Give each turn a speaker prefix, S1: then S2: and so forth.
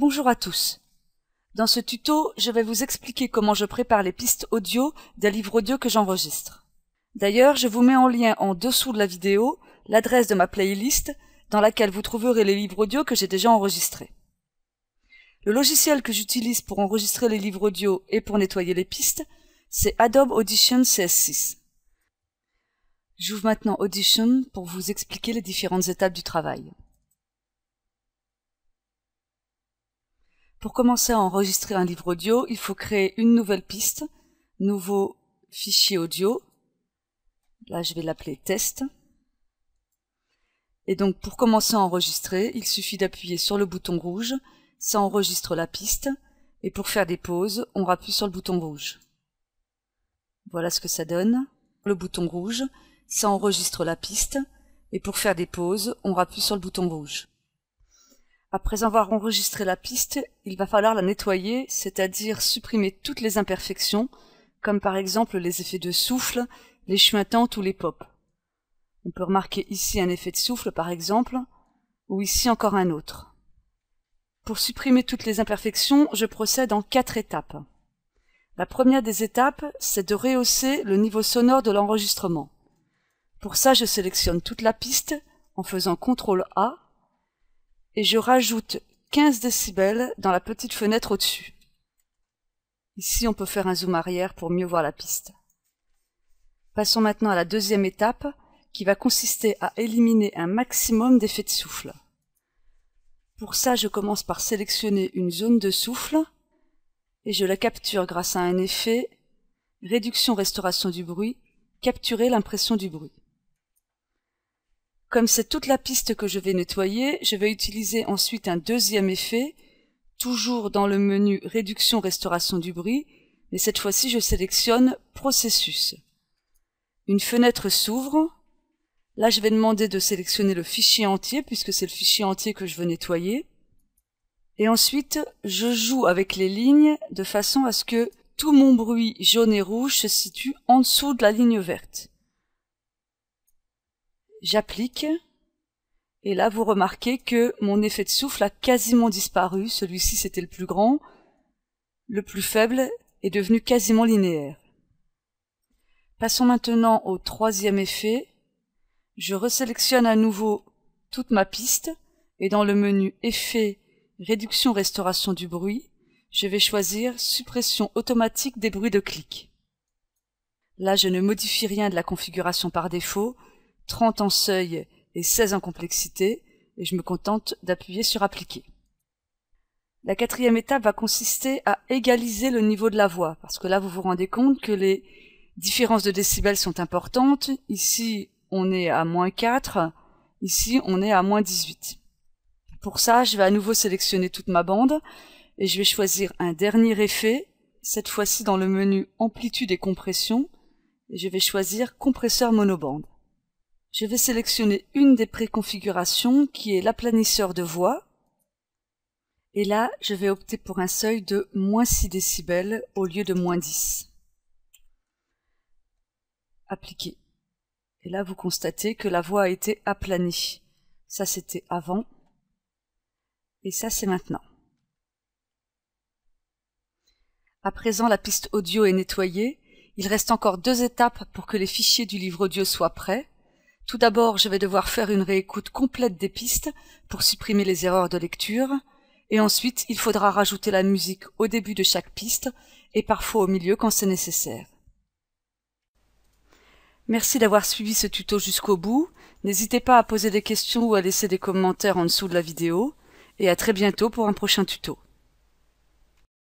S1: Bonjour à tous. Dans ce tuto, je vais vous expliquer comment je prépare les pistes audio des livres audio que j'enregistre. D'ailleurs, je vous mets en lien en dessous de la vidéo l'adresse de ma playlist dans laquelle vous trouverez les livres audio que j'ai déjà enregistrés. Le logiciel que j'utilise pour enregistrer les livres audio et pour nettoyer les pistes, c'est Adobe Audition CS6. J'ouvre maintenant Audition pour vous expliquer les différentes étapes du travail. Pour commencer à enregistrer un livre audio, il faut créer une nouvelle piste, nouveau fichier audio. Là, je vais l'appeler test. Et donc, pour commencer à enregistrer, il suffit d'appuyer sur le bouton rouge, ça enregistre la piste, et pour faire des pauses, on appuie sur le bouton rouge. Voilà ce que ça donne. Le bouton rouge, ça enregistre la piste, et pour faire des pauses, on appuie sur le bouton rouge. Après avoir enregistré la piste, il va falloir la nettoyer, c'est-à-dire supprimer toutes les imperfections, comme par exemple les effets de souffle, les chuintantes ou les pops. On peut remarquer ici un effet de souffle par exemple, ou ici encore un autre. Pour supprimer toutes les imperfections, je procède en 4 étapes. La première des étapes, c'est de rehausser le niveau sonore de l'enregistrement. Pour ça, je sélectionne toute la piste en faisant CTRL A, et je rajoute 15 décibels dans la petite fenêtre au-dessus. Ici, on peut faire un zoom arrière pour mieux voir la piste. Passons maintenant à la deuxième étape, qui va consister à éliminer un maximum d'effets de souffle. Pour ça, je commence par sélectionner une zone de souffle, et je la capture grâce à un effet réduction-restauration du bruit, capturer l'impression du bruit. Comme c'est toute la piste que je vais nettoyer, je vais utiliser ensuite un deuxième effet, toujours dans le menu Réduction-Restauration du bruit, mais cette fois-ci je sélectionne Processus. Une fenêtre s'ouvre. Là je vais demander de sélectionner le fichier entier, puisque c'est le fichier entier que je veux nettoyer. Et ensuite, je joue avec les lignes de façon à ce que tout mon bruit jaune et rouge se situe en dessous de la ligne verte. J'applique, et là vous remarquez que mon effet de souffle a quasiment disparu, celui-ci c'était le plus grand, le plus faible est devenu quasiment linéaire. Passons maintenant au troisième effet, je resélectionne à nouveau toute ma piste, et dans le menu Effet, Réduction, Restauration du bruit, je vais choisir Suppression automatique des bruits de clic. Là je ne modifie rien de la configuration par défaut, 30 en seuil et 16 en complexité, et je me contente d'appuyer sur Appliquer. La quatrième étape va consister à égaliser le niveau de la voix, parce que là vous vous rendez compte que les différences de décibels sont importantes. Ici on est à -4, ici on est à -18. Pour ça, je vais à nouveau sélectionner toute ma bande, et je vais choisir un dernier effet, cette fois-ci dans le menu Amplitude et Compression, et je vais choisir Compresseur monobande. Je vais sélectionner une des préconfigurations qui est l'aplanisseur de voix. Et là, je vais opter pour un seuil de -6 décibels au lieu de -10. Appliquer. Et là, vous constatez que la voix a été aplanie. Ça, c'était avant. Et ça, c'est maintenant. À présent, la piste audio est nettoyée. Il reste encore 2 étapes pour que les fichiers du livre audio soient prêts. Tout d'abord, je vais devoir faire une réécoute complète des pistes pour supprimer les erreurs de lecture, et ensuite il faudra rajouter la musique au début de chaque piste et parfois au milieu quand c'est nécessaire. Merci d'avoir suivi ce tuto jusqu'au bout. N'hésitez pas à poser des questions ou à laisser des commentaires en dessous de la vidéo, et à très bientôt pour un prochain tuto.